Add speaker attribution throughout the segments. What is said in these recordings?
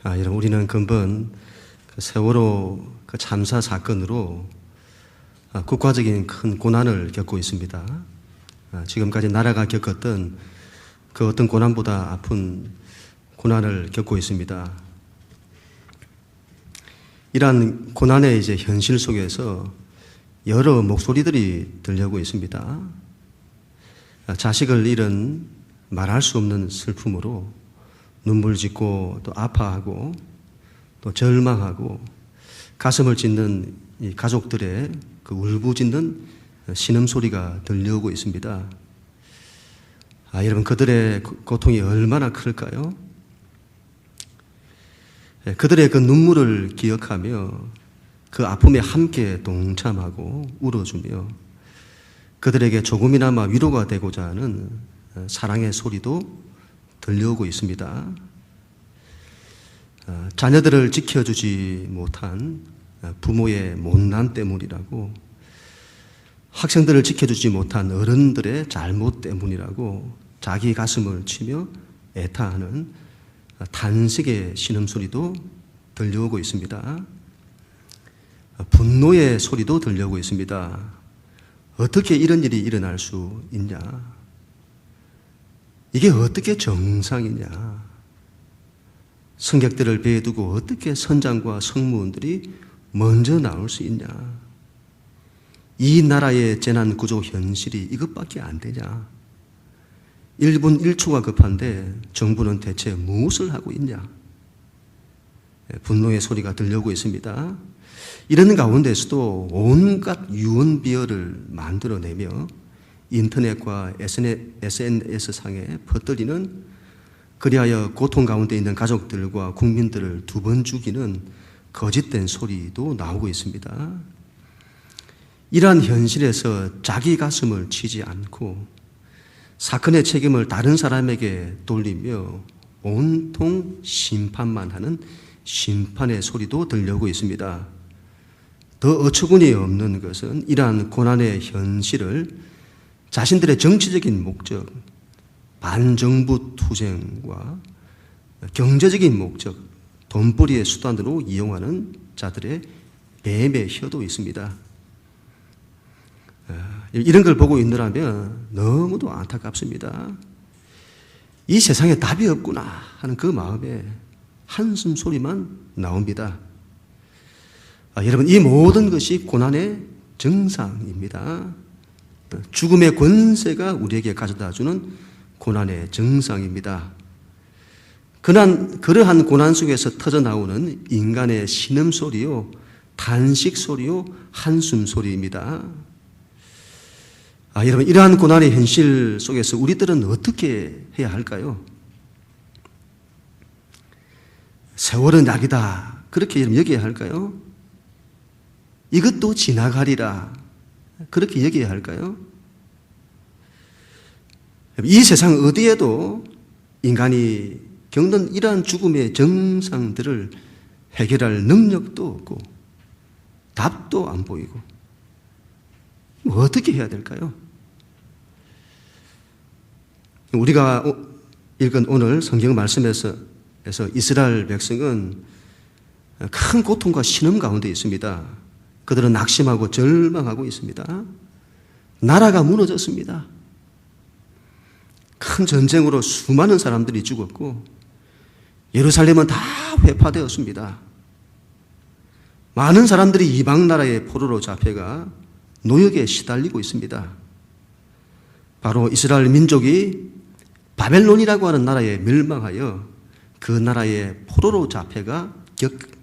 Speaker 1: 여러분, 우리는 근본 세월호 참사 사건으로 국가적인 큰 고난을 겪고 있습니다. 지금까지 나라가 겪었던 그 어떤 고난보다 아픈 고난을 겪고 있습니다. 이러한 고난의 이제 현실 속에서 여러 목소리들이 들려오고 있습니다. 자식을 잃은 말할 수 없는 슬픔으로 눈물 짓고 또 아파하고 또 절망하고 가슴을 찢는 이 가족들의 그 울부짖는 신음소리가 들려오고 있습니다. 여러분, 그들의 고통이 얼마나 클까요? 그들의 그 눈물을 기억하며 그 아픔에 함께 동참하고 울어주며 그들에게 조금이나마 위로가 되고자 하는 사랑의 소리도 들려오고 있습니다. 자녀들을 지켜주지 못한 부모의 못난 때문이라고, 학생들을 지켜주지 못한 어른들의 잘못 때문이라고 자기 가슴을 치며 애타하는 탄식의 신음소리도 들려오고 있습니다. 분노의 소리도 들려오고 있습니다. 어떻게 이런 일이 일어날 수 있냐? 이게 어떻게 정상이냐? 승객들을 배에 두고 어떻게 선장과 승무원들이 먼저 나올 수 있냐? 이 나라의 재난구조 현실이 이것밖에 안 되냐? 1분 1초가 급한데 정부는 대체 무엇을 하고 있냐? 분노의 소리가 들려오고 있습니다. 이런 가운데서도 온갖 유언비어를 만들어내며 인터넷과 SNS상에 퍼뜨리는, 그리하여 고통 가운데 있는 가족들과 국민들을 두 번 죽이는 거짓된 소리도 나오고 있습니다. 이러한 현실에서 자기 가슴을 치지 않고 사건의 책임을 다른 사람에게 돌리며 온통 심판만 하는 심판의 소리도 들려오고 있습니다. 더 어처구니 없는 것은 이러한 고난의 현실을 자신들의 정치적인 목적, 반정부 투쟁과 경제적인 목적, 돈벌이의 수단으로 이용하는 자들의 매매혀도 있습니다. 이런 걸 보고 있느라면 너무도 안타깝습니다. 이 세상에 답이 없구나 하는 그 마음에 한숨 소리만 나옵니다. 여러분, 이 모든 것이 고난의 정상입니다. 죽음의 권세가 우리에게 가져다주는 고난의 정상입니다. 그러한 고난 속에서 터져나오는 인간의 신음소리요, 탄식소리요, 한숨소리입니다. 여러분, 이러한 고난의 현실 속에서 우리들은 어떻게 해야 할까요? 세월은 약이다, 그렇게 여겨야 할까요? 이것도 지나가리라, 그렇게 여겨야 할까요? 이 세상 어디에도 인간이 겪는 이러한 죽음의 정상들을 해결할 능력도 없고 답도 안 보이고 어떻게 해야 될까요? 우리가 읽은 오늘 성경 말씀에서 이스라엘 백성은 큰 고통과 신음 가운데 있습니다. 그들은 낙심하고 절망하고 있습니다. 나라가 무너졌습니다. 큰 전쟁으로 수많은 사람들이 죽었고 예루살렘은 다 회파되었습니다. 많은 사람들이 이방 나라의 포로로 잡혀가 노역에 시달리고 있습니다. 바로 이스라엘 민족이 바벨론이라고 하는 나라에 멸망하여 그 나라의 포로로 잡혀가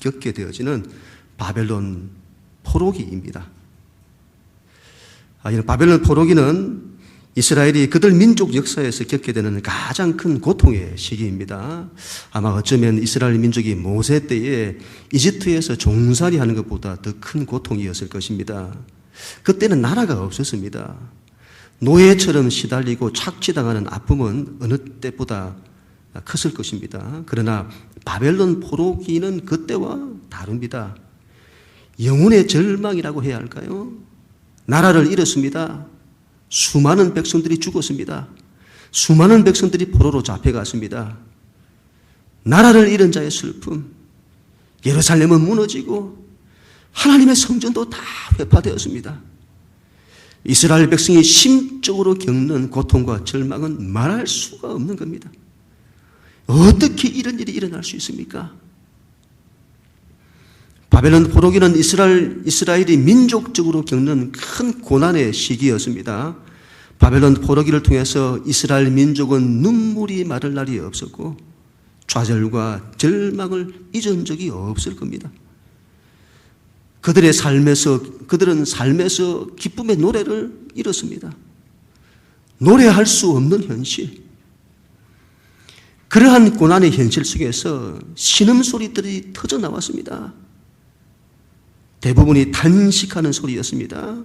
Speaker 1: 겪게 되어지는 바벨론 포로기입니다. 이런 바벨론 포로기는 이스라엘이 그들 민족 역사에서 겪게 되는 가장 큰 고통의 시기입니다. 아마 어쩌면 이스라엘 민족이 모세 때에 이집트에서 종살이 하는 것보다 더 큰 고통이었을 것입니다. 그때는 나라가 없었습니다. 노예처럼 시달리고 착취당하는 아픔은 어느 때보다 컸을 것입니다. 그러나 바벨론 포로기는 그때와 다릅니다. 영혼의 절망이라고 해야 할까요? 나라를 잃었습니다. 수많은 백성들이 죽었습니다. 수많은 백성들이 포로로 잡혀갔습니다. 나라를 잃은 자의 슬픔, 예루살렘은 무너지고 하나님의 성전도 다 회파되었습니다. 이스라엘 백성이 심적으로 겪는 고통과 절망은 말할 수가 없는 겁니다. 어떻게 이런 일이 일어날 수 있습니까? 바벨론 포로기는 이스라엘이 민족적으로 겪는 큰 고난의 시기였습니다. 바벨론 포로기를 통해서 이스라엘 민족은 눈물이 마를 날이 없었고 좌절과 절망을 잊은 적이 없을 겁니다. 그들은 삶에서 기쁨의 노래를 잃었습니다. 노래할 수 없는 현실. 그러한 고난의 현실 속에서 신음소리들이 터져 나왔습니다. 대부분이 탄식하는 소리였습니다.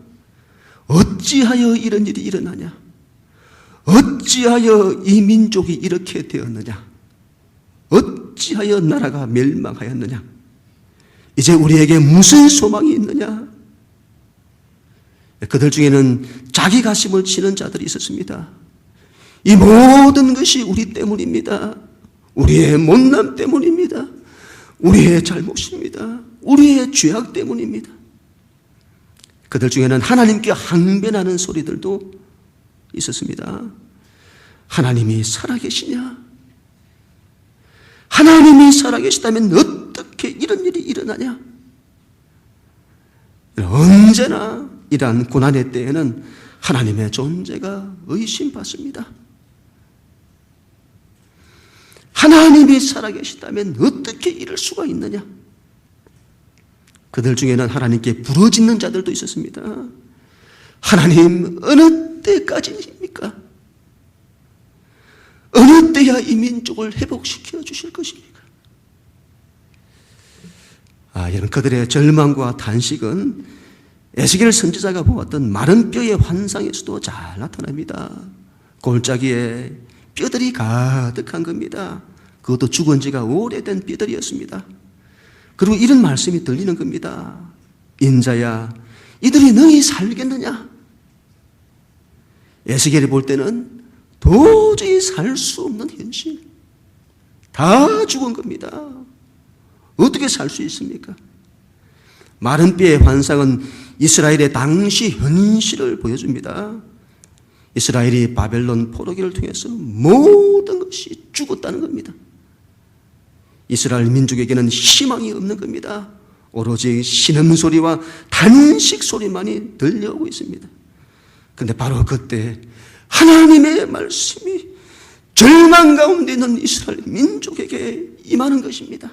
Speaker 1: 어찌하여 이런 일이 일어나냐? 어찌하여 이 민족이 이렇게 되었느냐? 어찌하여 나라가 멸망하였느냐? 이제 우리에게 무슨 소망이 있느냐? 그들 중에는 자기 가슴을 치는 자들이 있었습니다. 이 모든 것이 우리 때문입니다. 우리의 못남 때문입니다. 우리의 잘못입니다. 우리의 죄악 때문입니다. 그들 중에는 하나님께 항변하는 소리들도 있었습니다. 하나님이 살아계시냐? 하나님이 살아계시다면 어떻게 이런 일이 일어나냐? 언제나 이러한 고난의 때에는 하나님의 존재가 의심받습니다. 하나님이 살아계시다면 어떻게 이럴 수가 있느냐? 그들 중에는 하나님께 부르짖는 자들도 있었습니다. 하나님, 어느 때까지입니까? 어느 때야 이 민족을 회복시켜 주실 것입니까? 여러분, 그들의 절망과 단식은 에스겔 선지자가 보았던 마른 뼈의 환상에서도 잘 나타납니다. 골짜기에 뼈들이 가득한 겁니다. 그것도 죽은 지가 오래된 뼈들이었습니다. 그리고 이런 말씀이 들리는 겁니다. 인자야, 이들이 능히 살겠느냐? 에스겔이 볼 때는 도저히 살 수 없는 현실. 다 죽은 겁니다. 어떻게 살 수 있습니까? 마른 뼈의 환상은 이스라엘의 당시 현실을 보여줍니다. 이스라엘이 바벨론 포로기를 통해서 모든 것이 죽었다는 겁니다. 이스라엘 민족에게는 희망이 없는 겁니다. 오로지 신음소리와 단식 소리만이 들려오고 있습니다. 그런데 바로 그때 하나님의 말씀이 절망 가운데 있는 이스라엘 민족에게 임하는 것입니다.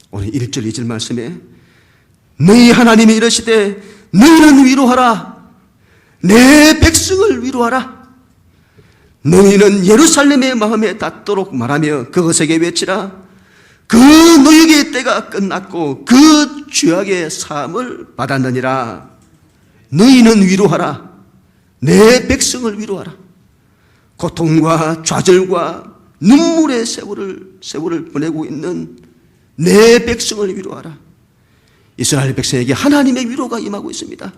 Speaker 1: 오늘 1절 2절 말씀에 너희 하나님이 이르시되 너희는 위로하라. 내 백성을 위로하라. 너희는 예루살렘의 마음에 닿도록 말하며 그것에게 외치라. 그 노역의 때가 끝났고 그 죄악의 사함을 받았느니라. 너희는 위로하라. 내 백성을 위로하라. 고통과 좌절과 눈물의 세월을 보내고 있는 내 백성을 위로하라. 이스라엘 백성에게 하나님의 위로가 임하고 있습니다.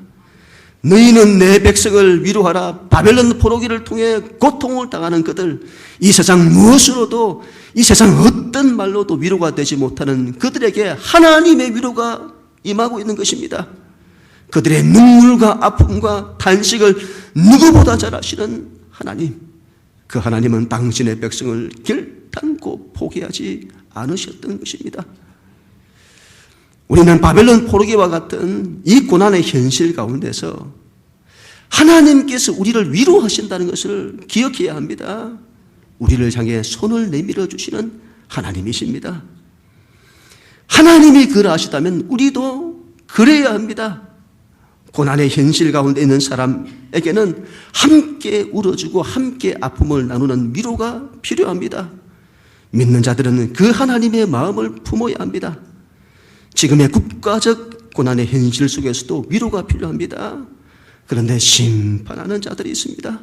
Speaker 1: 너희는 내 백성을 위로하라. 바벨론 포로기를 통해 고통을 당하는 그들, 이 세상 무엇으로도, 이 세상 어떤 말로도 위로가 되지 못하는 그들에게 하나님의 위로가 임하고 있는 것입니다. 그들의 눈물과 아픔과 탄식을 누구보다 잘 아시는 하나님, 그 하나님은 당신의 백성을 결단코 포기하지 않으셨던 것입니다. 우리는 바벨론 포로기와 같은 이 고난의 현실 가운데서 하나님께서 우리를 위로하신다는 것을 기억해야 합니다. 우리를 향해 손을 내밀어 주시는 하나님이십니다. 하나님이 그러하시다면 우리도 그래야 합니다. 고난의 현실 가운데 있는 사람에게는 함께 울어주고 함께 아픔을 나누는 위로가 필요합니다. 믿는 자들은 그 하나님의 마음을 품어야 합니다. 지금의 국가적 고난의 현실 속에서도 위로가 필요합니다. 그런데 심판하는 자들이 있습니다.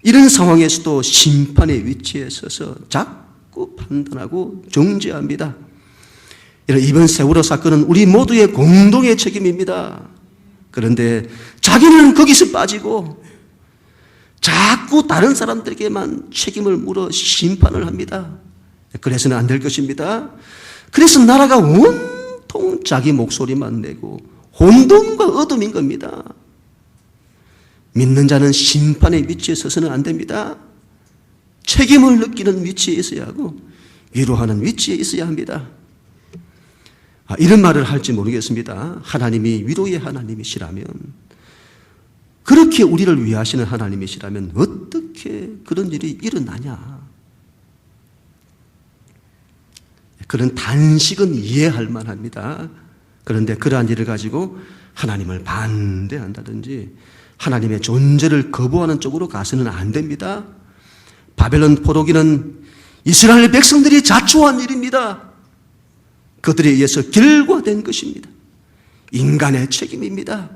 Speaker 1: 이런 상황에서도 심판의 위치에 서서 자꾸 판단하고 정죄합니다. 이번 세월호 사건은 우리 모두의 공동의 책임입니다. 그런데 자기는 거기서 빠지고 자꾸 다른 사람들에게만 책임을 물어 심판을 합니다. 그래서는 안 될 것입니다. 그래서 나라가 온통 자기 목소리만 내고 혼돈과 어둠인 겁니다. 믿는 자는 심판의 위치에 서서는 안 됩니다. 책임을 느끼는 위치에 있어야 하고 위로하는 위치에 있어야 합니다. 이런 말을 할지 모르겠습니다. 하나님이 위로의 하나님이시라면, 그렇게 우리를 위하시는 하나님이시라면 어떻게 그런 일이 일어나냐. 그런 단식은 이해할 만합니다. 그런데 그러한 일을 가지고 하나님을 반대한다든지 하나님의 존재를 거부하는 쪽으로 가서는 안 됩니다. 바벨론 포로기는 이스라엘 백성들이 자초한 일입니다. 그들에 의해서 결과된 것입니다. 인간의 책임입니다.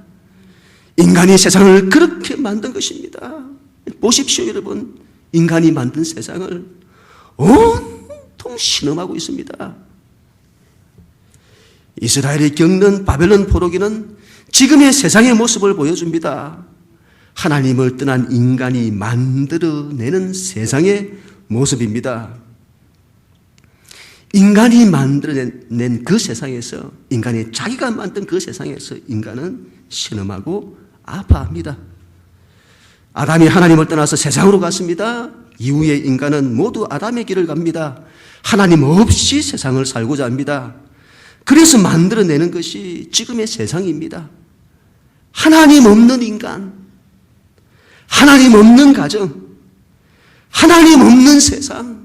Speaker 1: 인간이 세상을 그렇게 만든 것입니다. 보십시오, 여러분. 인간이 만든 세상을 온통 신음하고 있습니다. 이스라엘이 겪는 바벨론 포로기는 지금의 세상의 모습을 보여줍니다. 하나님을 떠난 인간이 만들어내는 세상의 모습입니다. 인간이 만들어낸 그 세상에서, 인간이 자기가 만든 그 세상에서 인간은 신음하고 아파합니다. 아담이 하나님을 떠나서 세상으로 갔습니다. 이후에 인간은 모두 아담의 길을 갑니다. 하나님 없이 세상을 살고자 합니다. 그래서 만들어내는 것이 지금의 세상입니다. 하나님 없는 인간, 하나님 없는 가정, 하나님 없는 세상.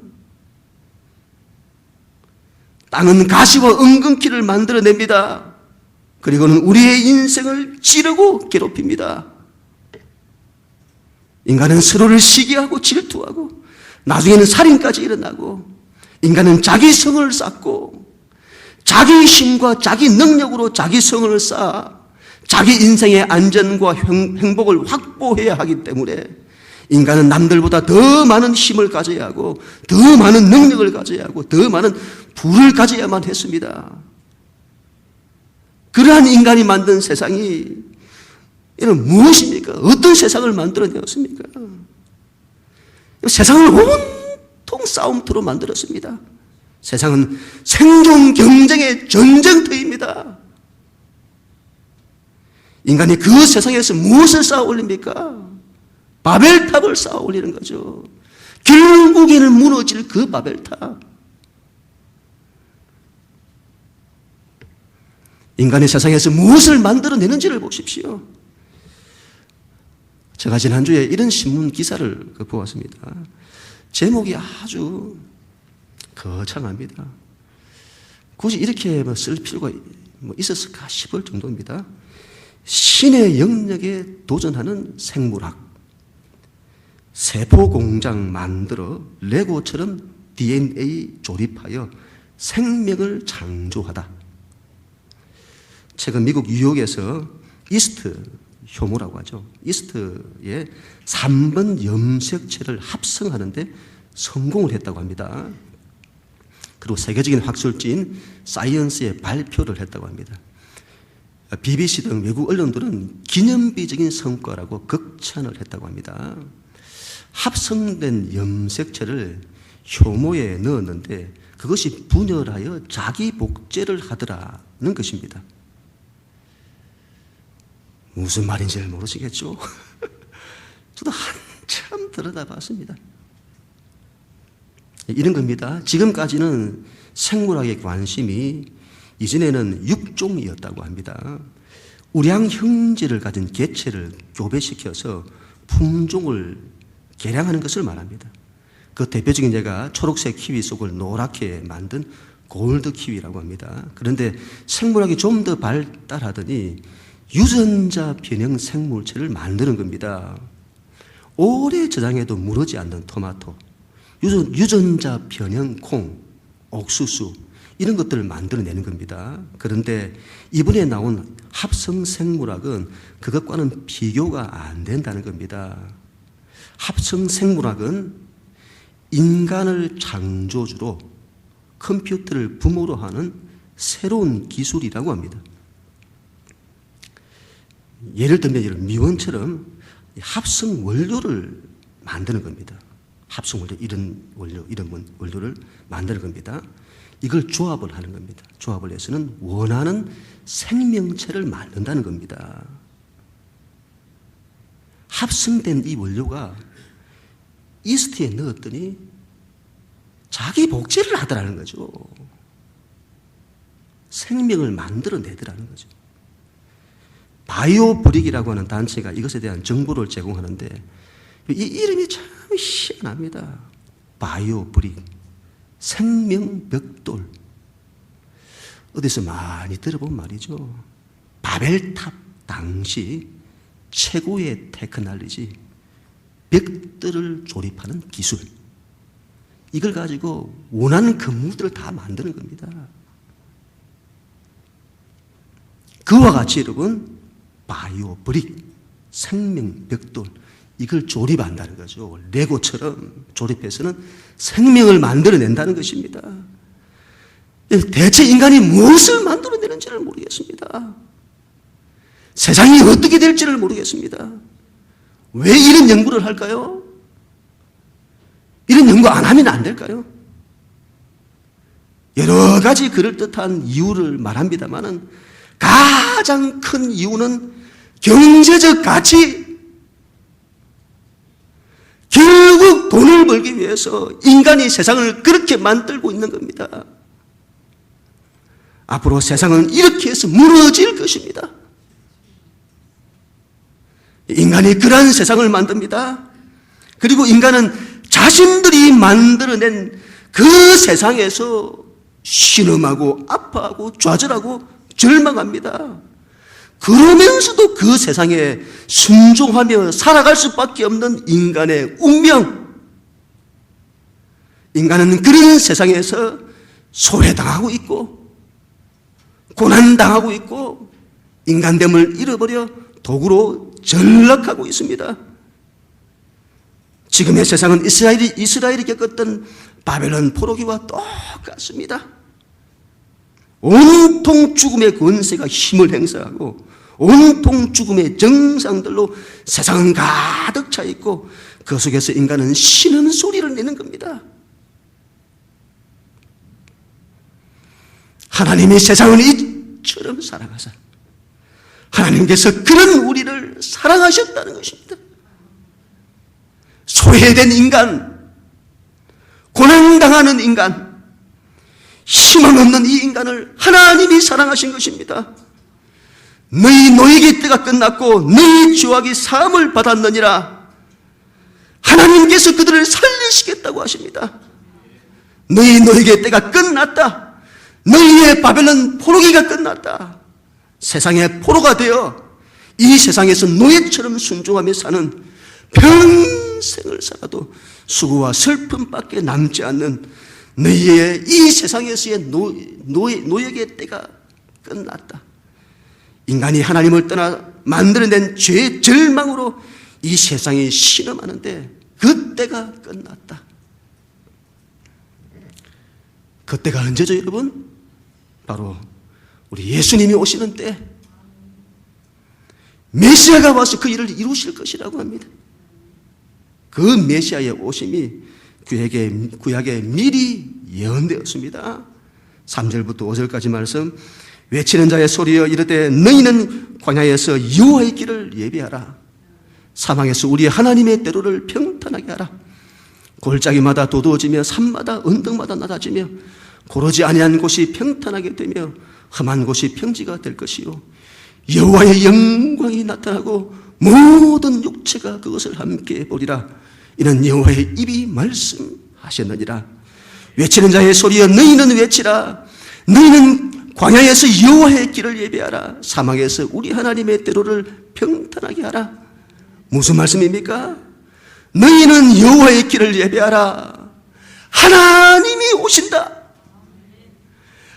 Speaker 1: 땅은 가시와 은근키를 만들어냅니다. 그리고는 우리의 인생을 찌르고 괴롭힙니다. 인간은 서로를 시기하고 질투하고 나중에는 살인까지 일어나고, 인간은 자기 성을 쌓고 자기 힘과 자기 능력으로 자기 성을 쌓아 자기 인생의 안전과 행복을 확보해야 하기 때문에 인간은 남들보다 더 많은 힘을 가져야 하고 더 많은 능력을 가져야 하고 더 많은 부를 가져야만 했습니다. 그러한 인간이 만든 세상이 이는 무엇입니까? 어떤 세상을 만들어내었습니까? 세상을 온통 싸움터로 만들었습니다. 세상은 생존 경쟁의 전쟁터입니다. 인간이 그 세상에서 무엇을 쌓아 올립니까? 바벨탑을 쌓아 올리는 거죠. 결국에는 무너질 그 바벨탑. 인간의 세상에서 무엇을 만들어내는지를 보십시오. 제가 지난주에 이런 신문 기사를 보았습니다. 제목이 아주 거창합니다. 굳이 이렇게 쓸 필요가 있었을까 싶을 정도입니다. 신의 영역에 도전하는 생물학. 세포 공장 만들어 레고처럼 DNA 조립하여 생명을 창조하다. 최근 미국 뉴욕에서 이스트 효모라고 하죠. 이스트의 3번 염색체를 합성하는데 성공을 했다고 합니다. 그리고 세계적인 학술지인 사이언스에 발표를 했다고 합니다. BBC 등 외국 언론들은 기념비적인 성과라고 극찬을 했다고 합니다. 합성된 염색체를 효모에 넣었는데 그것이 분열하여 자기 복제를 하더라는 것입니다. 무슨 말인지 모르시겠죠? 저도 한참 들여다봤습니다. 이런 겁니다. 지금까지는 생물학의 관심이 이전에는 육종이었다고 합니다. 우량 형질을 가진 개체를 교배시켜서 품종을 개량하는 것을 말합니다. 그 대표적인 예가 초록색 키위 속을 노랗게 만든 골드 키위라고 합니다. 그런데 생물학이 좀 더 발달하더니 유전자 변형 생물체를 만드는 겁니다. 오래 저장해도 무르지 않는 토마토, 유전자 변형 콩, 옥수수 이런 것들을 만들어내는 겁니다. 그런데 이번에 나온 합성 생물학은 그것과는 비교가 안 된다는 겁니다. 합성 생물학은 인간을 창조주로 컴퓨터를 부모로 하는 새로운 기술이라고 합니다. 예를 들면 미원처럼 합성 원료를 만드는 겁니다. 합성 원료, 이런 원료를 만드는 겁니다. 이걸 조합을 하는 겁니다. 조합을 해서는 원하는 생명체를 만든다는 겁니다. 합성된 이 원료가 이스트에 넣었더니 자기 복제를 하더라는 거죠. 생명을 만들어내더라는 거죠. 바이오브릭이라고 하는 단체가 이것에 대한 정보를 제공하는데 이 이름이 참 희한합니다. 바이오브릭, 생명벽돌. 어디서 많이 들어본 말이죠. 바벨탑 당시 최고의 테크놀로지, 벽돌을 조립하는 기술. 이걸 가지고 원하는 건물들을 다 만드는 겁니다. 그와 같이 여러분, 바이오브릭, 생명벽돌, 이걸 조립한다는 거죠. 레고처럼 조립해서는 생명을 만들어낸다는 것입니다. 대체 인간이 무엇을 만들어내는지를 모르겠습니다. 세상이 어떻게 될지를 모르겠습니다. 왜 이런 연구를 할까요? 이런 연구 안 하면 안 될까요? 여러 가지 그럴듯한 이유를 말합니다만은 가장 큰 이유는 경제적 가치. 결국 돈을 벌기 위해서 인간이 세상을 그렇게 만들고 있는 겁니다. 앞으로 세상은 이렇게 해서 무너질 것입니다. 인간이 그러한 세상을 만듭니다. 그리고 인간은 자신들이 만들어낸 그 세상에서 신음하고 아파하고 좌절하고 절망합니다. 그러면서도 그 세상에 순종하며 살아갈 수밖에 없는 인간의 운명. 인간은 그런 세상에서 소외당하고 있고 고난당하고 있고 인간됨을 잃어버려 도구로 전락하고 있습니다. 지금의 세상은 이스라엘이 겪었던 바벨론 포로기와 똑같습니다. 온통 죽음의 권세가 힘을 행사하고 온통 죽음의 정상들로 세상은 가득 차 있고 그 속에서 인간은 신음 소리를 내는 겁니다. 하나님이 세상을 이처럼 사랑하사 하나님께서 그런 우리를 사랑하셨다는 것입니다. 소외된 인간, 고난당하는 인간, 희망 없는 이 인간을 하나님이 사랑하신 것입니다. 너희 노예의 때가 끝났고 너희 죄악이 사함을 받았느니라. 하나님께서 그들을 살리시겠다고 하십니다. 너희 노예의 때가 끝났다. 너희의 바벨론 포로기가 끝났다. 세상의 포로가 되어 이 세상에서 노예처럼 순종하며 사는 평생을 살아도 수고와 슬픔밖에 남지 않는 너희의 이 세상에서의 노예의 때가 끝났다. 인간이 하나님을 떠나 만들어낸 죄의 절망으로 이 세상이 신음하는데 그 때가 끝났다. 그 때가 언제죠, 여러분? 바로 우리 예수님이 오시는 때 메시아가 와서 그 일을 이루실 것이라고 합니다. 그 메시아의 오심이 구약에 미리 예언되었습니다. 3절부터 5절까지 말씀. 외치는 자의 소리여 이르되 너희는 광야에서 여호와의 길을 예비하라. 사방에서 우리 하나님의 때로를 평탄하게 하라. 골짜기마다 도두어지며 산마다 언덕마다 낮아지며 고르지 아니한 곳이 평탄하게 되며 험한 곳이 평지가 될 것이요 여호와의 영광이 나타나고 모든 육체가 그것을 함께 보리라. 이는 여호와의 입이 말씀하셨느니라. 외치는 자의 소리여 너희는 외치라. 너희는 광야에서 여호와의 길을 예비하라. 사막에서 우리 하나님의 때로를 평탄하게 하라. 무슨 말씀입니까? 너희는 여호와의 길을 예비하라. 하나님이 오신다.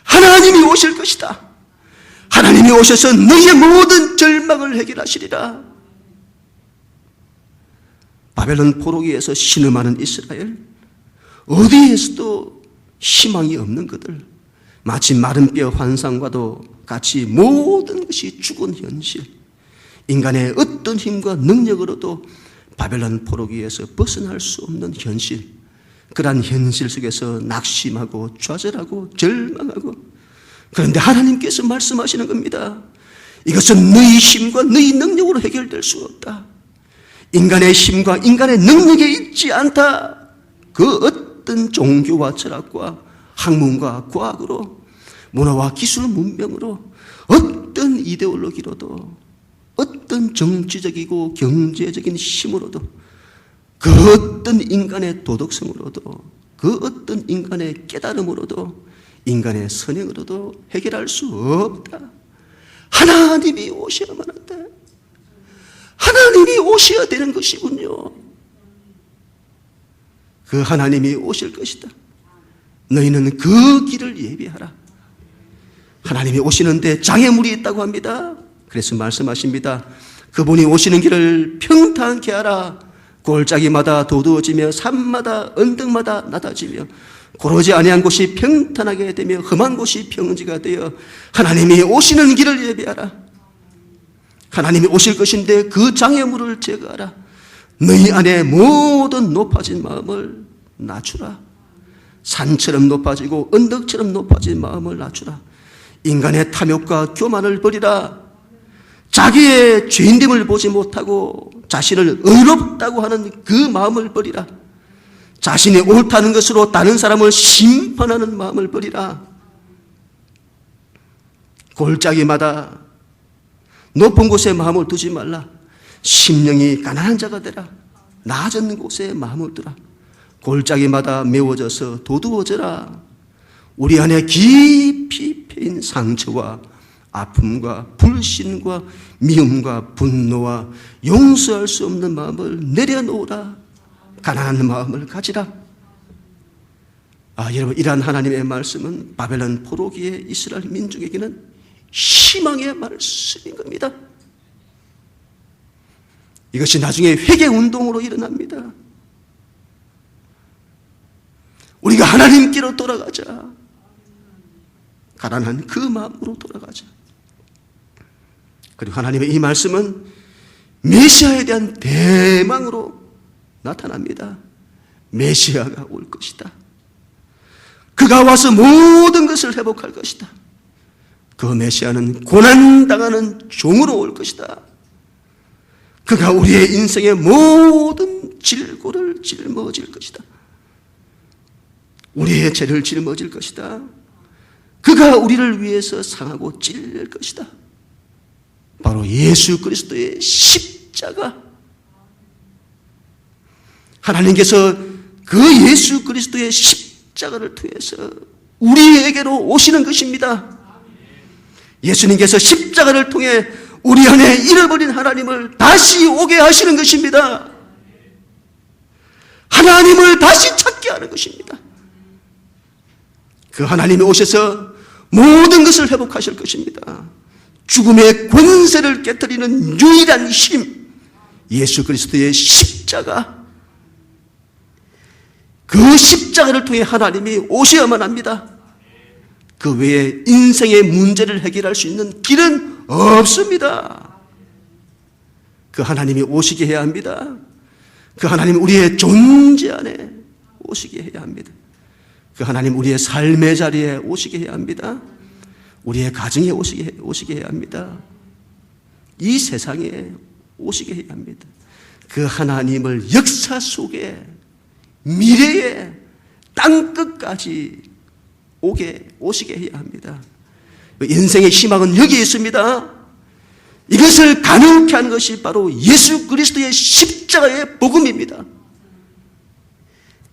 Speaker 1: 하나님이 오실 것이다. 하나님이 오셔서 너희의 모든 절망을 해결하시리라. 바벨론 포로기에서 신음하는 이스라엘, 어디에서도 희망이 없는 그들, 마치 마른 뼈 환상과도 같이 모든 것이 죽은 현실, 인간의 어떤 힘과 능력으로도 바벨론 포로기에서 벗어날 수 없는 현실, 그러한 현실 속에서 낙심하고 좌절하고 절망하고, 그런데 하나님께서 말씀하시는 겁니다. 이것은 너희 힘과 너희 능력으로 해결될 수 없다. 인간의 힘과 인간의 능력에 있지 않다. 그 어떤 종교와 철학과 학문과 과학으로, 문화와 기술 문명으로, 어떤 이데올로기로도, 어떤 정치적이고 경제적인 힘으로도, 그 어떤 인간의 도덕성으로도, 그 어떤 인간의 깨달음으로도, 인간의 선행으로도 해결할 수 없다. 하나님이 오셔야만 한다. 하나님이 오셔야 되는 것이군요. 그 하나님이 오실 것이다. 너희는 그 길을 예비하라. 하나님이 오시는데 장애물이 있다고 합니다. 그래서 말씀하십니다. 그분이 오시는 길을 평탄케 하라. 골짜기마다 도두어지며 산마다 언덕마다 낮아지며 고르지 아니한 곳이 평탄하게 되며 험한 곳이 평지가 되어 하나님이 오시는 길을 예비하라. 하나님이 오실 것인데 그 장애물을 제거하라. 너희 안에 모든 높아진 마음을 낮추라. 산처럼 높아지고 언덕처럼 높아진 마음을 낮추라. 인간의 탐욕과 교만을 버리라. 자기의 죄인됨을 보지 못하고 자신을 의롭다고 하는 그 마음을 버리라. 자신이 옳다는 것으로 다른 사람을 심판하는 마음을 버리라. 골짜기마다 높은 곳에 마음을 두지 말라. 심령이 가난한 자가 되라. 낮은 곳에 마음을 두라. 골짜기마다 메워져서 도두어져라. 우리 안에 깊이 패인 상처와 아픔과 불신과 미움과 분노와 용서할 수 없는 마음을 내려놓으라. 가난한 마음을 가지라. 여러분, 이러한 하나님의 말씀은 바벨론 포로기의 이스라엘 민족에게는 희망의 말씀인 겁니다. 이것이 나중에 회개운동으로 일어납니다. 우리가 하나님께로 돌아가자. 가난한 그 마음으로 돌아가자. 그리고 하나님의 이 말씀은 메시아에 대한 대망으로 나타납니다. 메시아가 올 것이다. 그가 와서 모든 것을 회복할 것이다. 그 메시아는 고난당하는 종으로 올 것이다. 그가 우리의 인생의 모든 질고를 짊어질 것이다. 우리의 죄를 짊어질 것이다. 그가 우리를 위해서 상하고 찔릴 것이다. 바로 예수 그리스도의 십자가. 하나님께서 그 예수 그리스도의 십자가를 통해서 우리에게로 오시는 것입니다. 예수님께서 십자가를 통해 우리 안에 잃어버린 하나님을 다시 오게 하시는 것입니다. 하나님을 다시 찾게 하는 것입니다. 그 하나님이 오셔서 모든 것을 회복하실 것입니다. 죽음의 권세를 깨뜨리는 유일한 힘, 예수 그리스도의 십자가. 그 십자가를 통해 하나님이 오셔야만 합니다. 그 외에 인생의 문제를 해결할 수 있는 길은 없습니다. 그 하나님이 오시게 해야 합니다. 그 하나님 우리의 존재 안에 오시게 해야 합니다. 그 하나님 우리의 삶의 자리에 오시게 해야 합니다. 우리의 가정에 오시게 해야 합니다. 이 세상에 오시게 해야 합니다. 그 하나님을 역사 속에 미래에 땅끝까지 오시게 해야 합니다. 인생의 희망은 여기에 있습니다. 이것을 가능케 하는 것이 바로 예수 그리스도의 십자가의 복음입니다.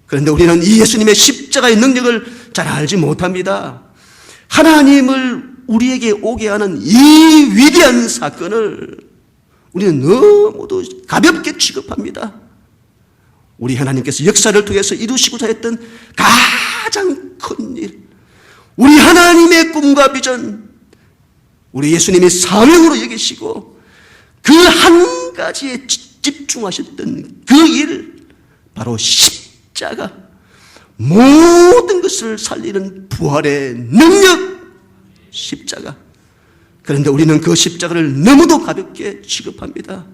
Speaker 1: 그런데 우리는 이 예수님의 십자가의 능력을 잘 알지 못합니다. 하나님을 우리에게 오게 하는 이 위대한 사건을 우리는 너무도 가볍게 취급합니다. 우리 하나님께서 역사를 통해서 이루시고자 했던 가장 큰 일, 우리 하나님의 꿈과 비전, 우리 예수님이 사명으로 여기시고 그 한 가지에 집중하셨던 그 일, 바로 십자가, 모든 것을 살리는 부활의 능력, 십자가. 그런데 우리는 그 십자가를 너무도 가볍게 취급합니다.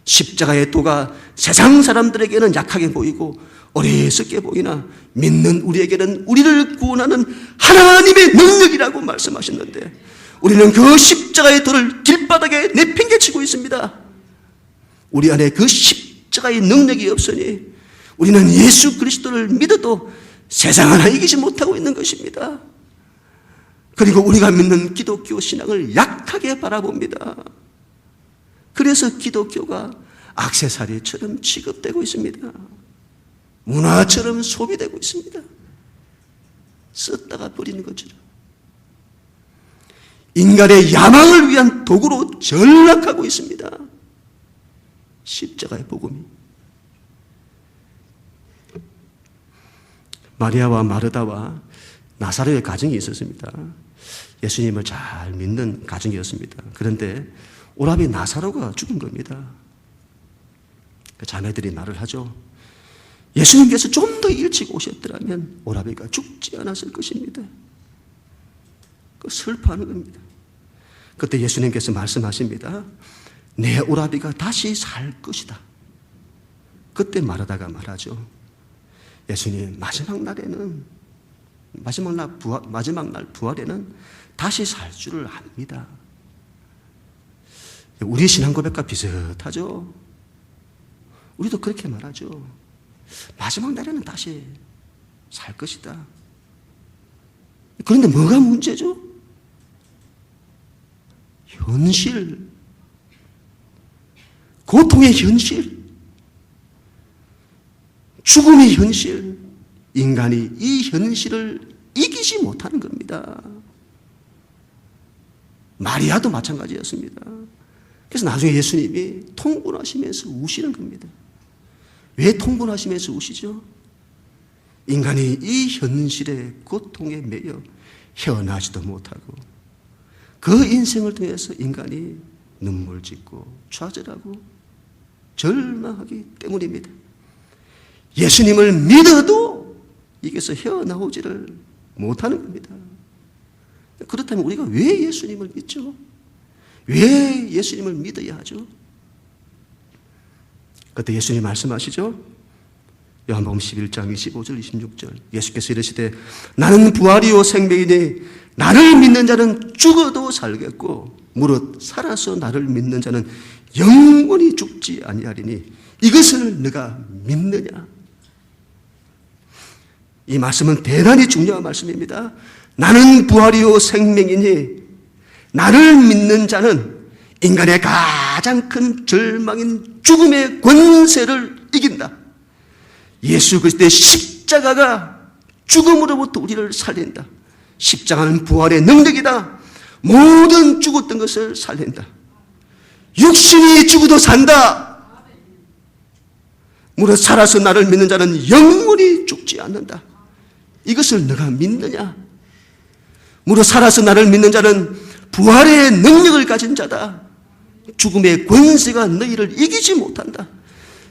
Speaker 1: 십자가의 도가 세상 사람들에게는 약하게 보이고 어리석게 보이나 믿는 우리에게는 우리를 구원하는 하나님의 능력이라고 말씀하셨는데, 우리는 그 십자가의 도를 길바닥에 내팽개치고 있습니다. 우리 안에 그 십자가의 능력이 없으니 우리는 예수 그리스도를 믿어도 세상 하나 이기지 못하고 있는 것입니다. 그리고 우리가 믿는 기독교 신앙을 약하게 바라봅니다. 그래서 기독교가 액세서리처럼 취급되고 있습니다. 문화처럼 소비되고 있습니다. 썼다가 버리는 것처럼. 인간의 야망을 위한 도구로 전락하고 있습니다. 십자가의 복음이. 마리아와 마르다와 나사로의 가정이 있었습니다. 예수님을 잘 믿는 가정이었습니다. 그런데 오라비 나사로가 죽은 겁니다. 자매들이 말을 하죠. 예수님께서 좀 더 일찍 오셨더라면 오라비가 죽지 않았을 것입니다. 슬퍼하는 겁니다. 그때 예수님께서 말씀하십니다. 내 오라비가 다시 살 것이다. 그때 마르다가 말하죠. 예수님, 마지막 날 부활에는 다시 살 줄을 압니다. 우리 신앙 고백과 비슷하죠. 우리도 그렇게 말하죠. 마지막 날에는 다시 살 것이다. 그런데 뭐가 문제죠? 현실, 고통의 현실, 죽음의 현실, 인간이 이 현실을 이기지 못하는 겁니다. 마리아도 마찬가지였습니다. 그래서 나중에 예수님이 통분하시면서 우시는 겁니다. 왜 통분하시면서 우시죠? 인간이 이 현실의 고통에 매여 헤어나지도 못하고 그 인생을 통해서 인간이 눈물 짓고 좌절하고 절망하기 때문입니다. 예수님을 믿어도 이게서 헤어나오지를 못하는 겁니다. 그렇다면 우리가 왜 예수님을 믿죠? 왜 예수님을 믿어야 하죠? 그때 예수님 말씀하시죠? 요한복음 11장 25절 26절 예수께서 이르시되 나는 부활이요 생명이니 나를 믿는 자는 죽어도 살겠고 무릇 살아서 나를 믿는 자는 영원히 죽지 아니하리니 이것을 네가 믿느냐? 이 말씀은 대단히 중요한 말씀입니다. 나는 부활이요 생명이니 나를 믿는 자는 인간의 가장 큰 절망인 죽음의 권세를 이긴다. 예수 그리스도의 십자가가 죽음으로부터 우리를 살린다. 십자가는 부활의 능력이다. 모든 죽었던 것을 살린다. 육신이 죽어도 산다. 무릇 살아서 나를 믿는 자는 영원히 죽지 않는다. 이것을 너가 믿느냐? 무릇 살아서 나를 믿는 자는 부활의 능력을 가진 자다. 죽음의 권세가 너희를 이기지 못한다.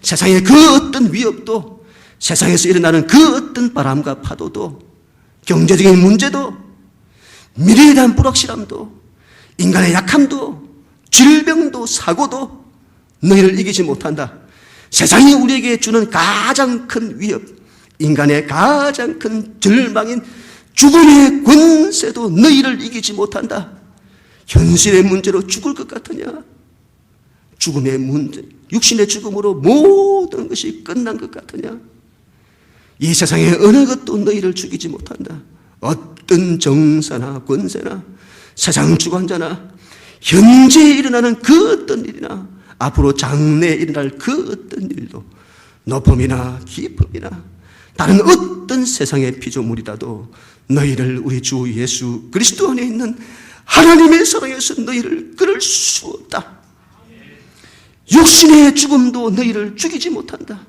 Speaker 1: 세상의 그 어떤 위협도, 세상에서 일어나는 그 어떤 바람과 파도도, 경제적인 문제도, 미래에 대한 불확실함도, 인간의 약함도, 질병도, 사고도 너희를 이기지 못한다. 세상이 우리에게 주는 가장 큰 위협, 인간의 가장 큰 절망인 죽음의 권세도 너희를 이기지 못한다. 현실의 문제로 죽을 것 같으냐? 죽음의 문제, 육신의 죽음으로 모든 것이 끝난 것 같으냐? 이 세상의 어느 것도 너희를 죽이지 못한다. 어떤 정사나 권세나 세상 주관자나 현재 일어나는 그 어떤 일이나 앞으로 장래에 일어날 그 어떤 일도 높음이나 깊음이나 다른 어떤 세상의 피조물이라도 너희를 우리 주 예수 그리스도 안에 있는 하나님의 사랑에서 너희를 끌을 수 없다. 육신의 죽음도 너희를 죽이지 못한다.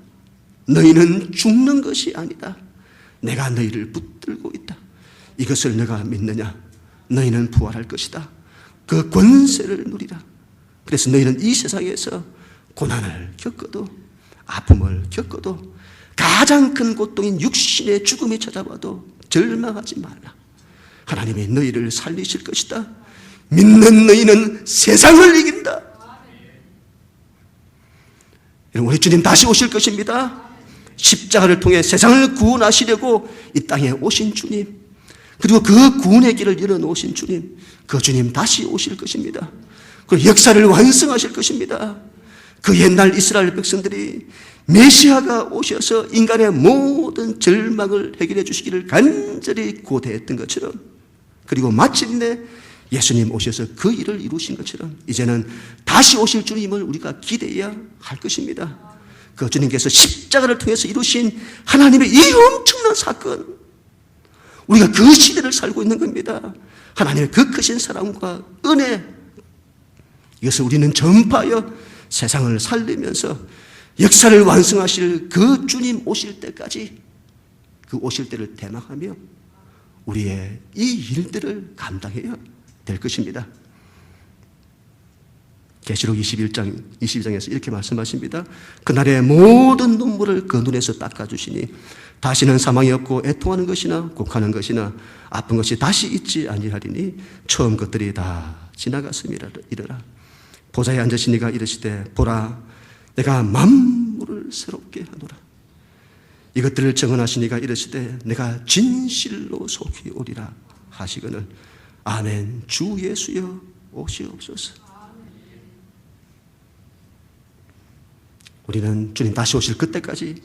Speaker 1: 너희는 죽는 것이 아니다. 내가 너희를 붙들고 있다. 이것을 너가 믿느냐? 너희는 부활할 것이다. 그 권세를 누리라. 그래서 너희는 이 세상에서 고난을 겪어도 아픔을 겪어도 가장 큰 고통인 육신의 죽음이 찾아와도 절망하지 말라. 하나님이 너희를 살리실 것이다. 믿는 너희는 세상을 이긴다. 우리 주님 다시 오실 것입니다. 십자가를 통해 세상을 구원하시려고 이 땅에 오신 주님, 그리고 그 구원의 길을 열어놓으신 주님, 그 주님 다시 오실 것입니다. 그리고 역사를 완성하실 것입니다. 그 옛날 이스라엘 백성들이 메시아가 오셔서 인간의 모든 절망을 해결해 주시기를 간절히 고대했던 것처럼, 그리고 마침내 예수님 오셔서 그 일을 이루신 것처럼 이제는 다시 오실 주님을 우리가 기대해야 할 것입니다. 그 주님께서 십자가를 통해서 이루신 하나님의 이 엄청난 사건, 우리가 그 시대를 살고 있는 겁니다. 하나님의 그 크신 사랑과 은혜, 이것을 우리는 전파하여 세상을 살리면서 역사를 완성하실 그 주님 오실 때까지, 그 오실 때를 대망하며 우리의 이 일들을 감당해야 될 것입니다. 계시록 22장에서 이렇게 말씀하십니다. 그날의 모든 눈물을 그 눈에서 닦아주시니 다시는 사망이 없고 애통하는 것이나 곡하는 것이나 아픈 것이 다시 있지 아니하리니 처음 것들이 다 지나갔음이라. 보좌에 앉으신 이가 이르시되 보라 내가 만물을 새롭게 하노라. 이것들을 정언하신 이가 이르시되 내가 진실로 속히 오리라 하시거늘 아멘. 주 예수여 오시옵소서. 우리는 주님 다시 오실 그때까지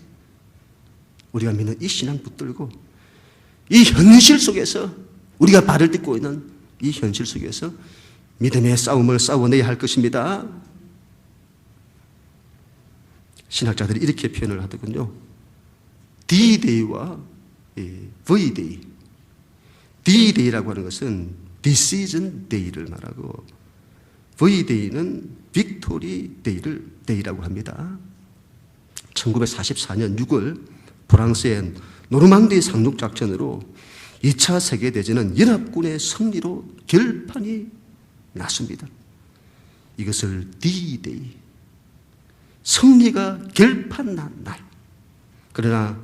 Speaker 1: 우리가 믿는 이 신앙 붙들고 이 현실 속에서, 우리가 발을 딛고 있는 이 현실 속에서 믿음의 싸움을 싸워내야 할 것입니다. 신학자들이 이렇게 표현을 하더군요. D-Day와 V-Day. D-Day라고 하는 것은 Decision Day를 말하고, V-Day는 Victory Day라고 합니다. 1944년 6월 프랑스의 노르망디 상륙작전으로 2차 세계대전은 연합군의 승리로 결판이 났습니다. 이것을 D-Day, 승리가 결판난 날. 그러나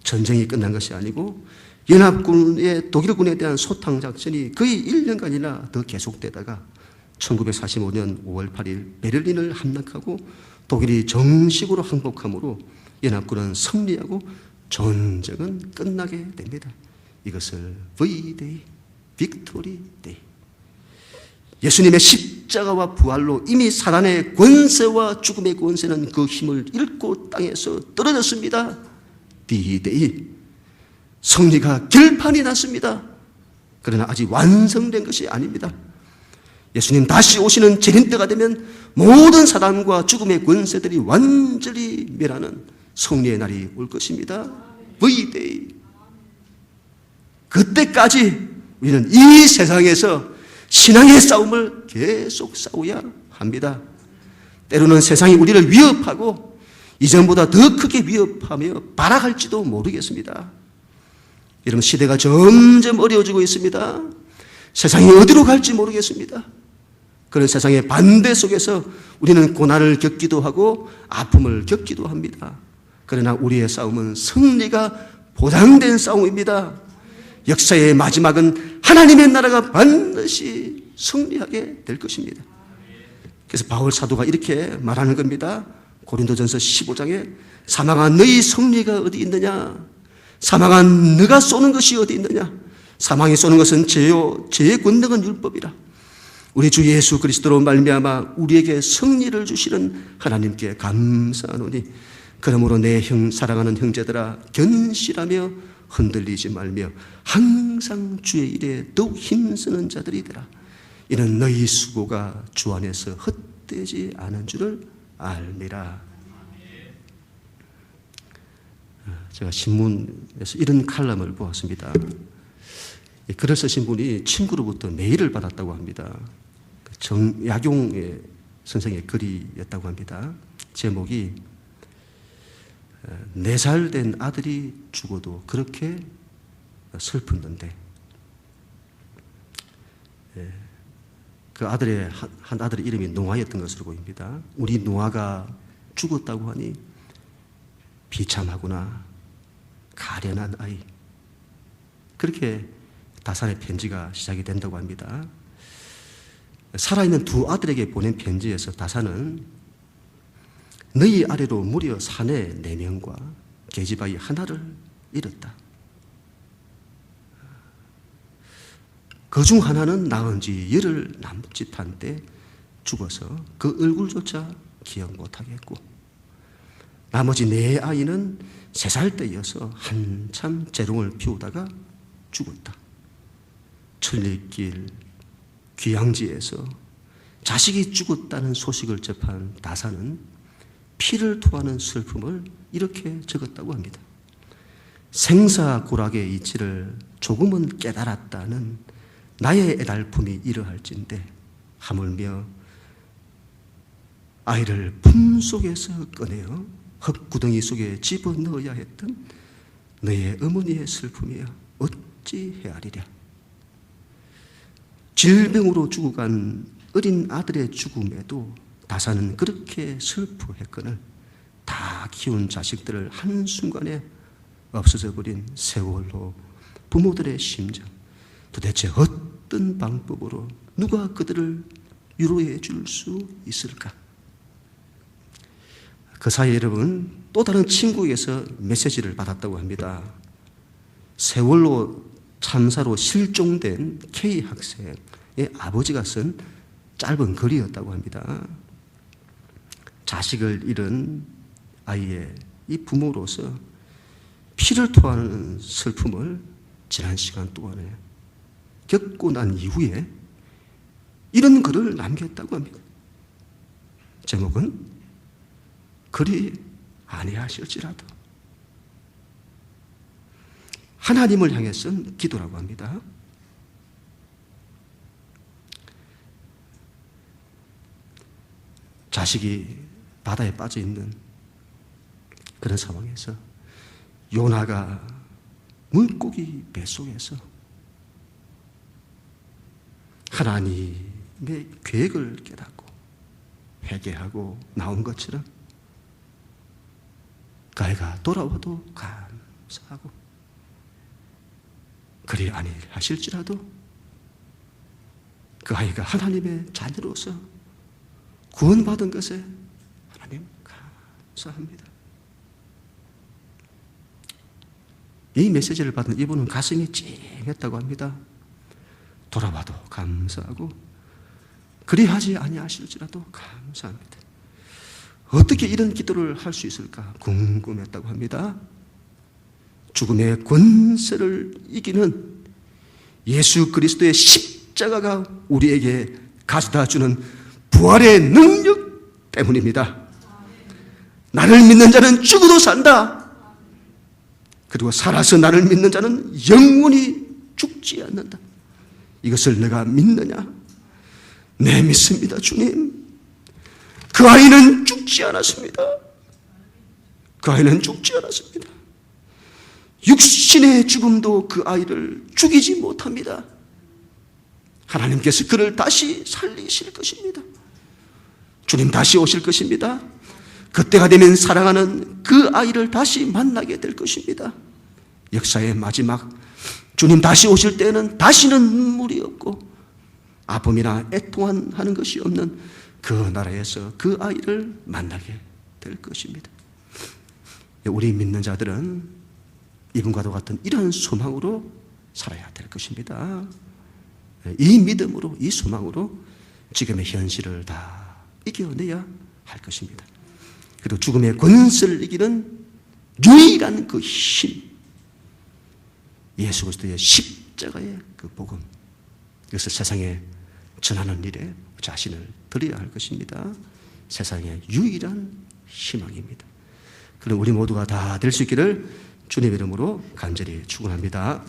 Speaker 1: 전쟁이 끝난 것이 아니고 연합군의 독일군에 대한 소탕작전이 거의 1년간이나 더 계속되다가 1945년 5월 8일 베를린을 함락하고 독일이 정식으로 항복함으로 연합군은 승리하고 전쟁은 끝나게 됩니다. 이것을 V-Day, Victory Day. 예수님의 십자가와 부활로 이미 사단의 권세와 죽음의 권세는 그 힘을 잃고 땅에서 떨어졌습니다. D-Day. 승리가 결판이 났습니다. 그러나 아직 완성된 것이 아닙니다. 예수님 다시 오시는 재림 때가 되면 모든 사단과 죽음의 권세들이 완전히 멸하는 승리의 날이 올 것입니다. V-Day. 그때까지 우리는 이 세상에서 신앙의 싸움을 계속 싸워야 합니다. 때로는 세상이 우리를 위협하고 이전보다 더 크게 위협하며 발악할지도 모르겠습니다. 여러분, 시대가 점점 어려워지고 있습니다. 세상이 어디로 갈지 모르겠습니다. 그런 세상의 반대 속에서 우리는 고난을 겪기도 하고 아픔을 겪기도 합니다. 그러나 우리의 싸움은 승리가 보장된 싸움입니다. 역사의 마지막은 하나님의 나라가 반드시 승리하게 될 것입니다. 그래서 바울 사도가 이렇게 말하는 겁니다. 고린도전서 15장에 사망한 너희 승리가 어디 있느냐? 사망한 너가 쏘는 것이 어디 있느냐? 사망이 쏘는 것은 죄요, 죄의 권능은 율법이라. 우리 주 예수 그리스도로 말미암아 우리에게 승리를 주시는 하나님께 감사하노니 그러므로 내 사랑하는 형제들아 견실하며 흔들리지 말며 항상 주의 일에 더욱 힘쓰는 자들이 되라. 이는 너희 수고가 주 안에서 헛되지 않은 줄을 알미라. 제가 신문에서 이런 칼럼을 보았습니다. 글을 쓰신 분이 친구로부터 메일을 받았다고 합니다. 정약용 선생의 글이었다고 합니다. 제목이 4살 된 아들이 죽어도 그렇게 슬펐는데, 그 아들의 한 아들의 이름이 노아였던 것으로 보입니다. 우리 노아가 죽었다고 하니 비참하구나, 가련한 아이. 그렇게 다산의 편지가 시작이 된다고 합니다. 살아있는 두 아들에게 보낸 편지에서 다산은 너희 아래로 무려 사내 4명과 계집아이 하나를 잃었다. 그 중 하나는 낳은 지 열흘 남짓한 때 죽어서 그 얼굴조차 기억 못하겠고, 나머지 4아이는 3살 때여서 한참 재롱을 피우다가 죽었다. 천리길 귀양지에서 자식이 죽었다는 소식을 접한 다사는 피를 토하는 슬픔을 이렇게 적었다고 합니다. 생사고락의 이치를 조금은 깨달았다는 나의 애달픔이 이러할진데 하물며 아이를 품속에서 꺼내어 흙구덩이 속에 집어넣어야 했던 너의 어머니의 슬픔이여 어찌 헤아리랴. 질병으로 죽어간 어린 아들의 죽음에도 다사는 그렇게 슬퍼했거늘 다 키운 자식들을 한순간에 없어져 버린 세월호 부모들의 심정, 도대체 어떤 방법으로 누가 그들을 위로해 줄 수 있을까? 그 사이에 여러분, 또 다른 친구에게서 메시지를 받았다고 합니다. 세월호 참사로 실종된 K 학생의 아버지가 쓴 짧은 글이었다고 합니다. 자식을 잃은 아이의 이 부모로서 피를 토하는 슬픔을 지난 시간 동안에 겪고 난 이후에 이런 글을 남겼다고 합니다. 제목은 그리 아니하실지라도. 하나님을 향해 쓴 기도라고 합니다. 자식이 바다에 빠져 있는 그런 상황에서 요나가 물고기 뱃속에서 하나님의 계획을 깨닫고 회개하고 나온 것처럼 그 아이가 돌아와도 감사하고, 그리 아니하실지라도 그 아이가 하나님의 자녀로서 구원받은 것에 하나님 감사합니다. 이 메시지를 받은 이분은 가슴이 찡했다고 합니다. 돌아와도 감사하고 그리하지 아니하실지라도 감사합니다. 어떻게 이런 기도를 할 수 있을까 궁금했다고 합니다. 죽음의 권세를 이기는 예수 그리스도의 십자가가 우리에게 가져다 주는 부활의 능력 때문입니다. 나를 믿는 자는 죽어도 산다. 그리고 살아서 나를 믿는 자는 영원히 죽지 않는다. 이것을 내가 믿느냐? 네, 믿습니다, 주님. 그 아이는 죽지 않았습니다. 그 아이는 죽지 않았습니다. 육신의 죽음도 그 아이를 죽이지 못합니다. 하나님께서 그를 다시 살리실 것입니다. 주님 다시 오실 것입니다. 그때가 되면 사랑하는 그 아이를 다시 만나게 될 것입니다. 역사의 마지막, 주님 다시 오실 때는 다시는 눈물이 없고 아픔이나 애통하는 것이 없는 그 나라에서 그 아이를 만나게 될 것입니다. 우리 믿는 자들은 이분과도 같은 이런 소망으로 살아야 될 것입니다. 이 믿음으로, 이 소망으로 지금의 현실을 다 이겨내야 할 것입니다. 그리고 죽음의 권세를 이기는 유일한 그 힘, 예수 그리스도의 십자가의 그 복음, 이것을 세상에 전하는 일에 자신을 드려야 할 것입니다. 세상의 유일한 희망입니다. 그럼 우리 모두가 다 될 수 있기를 주님의 이름으로 간절히 축원합니다.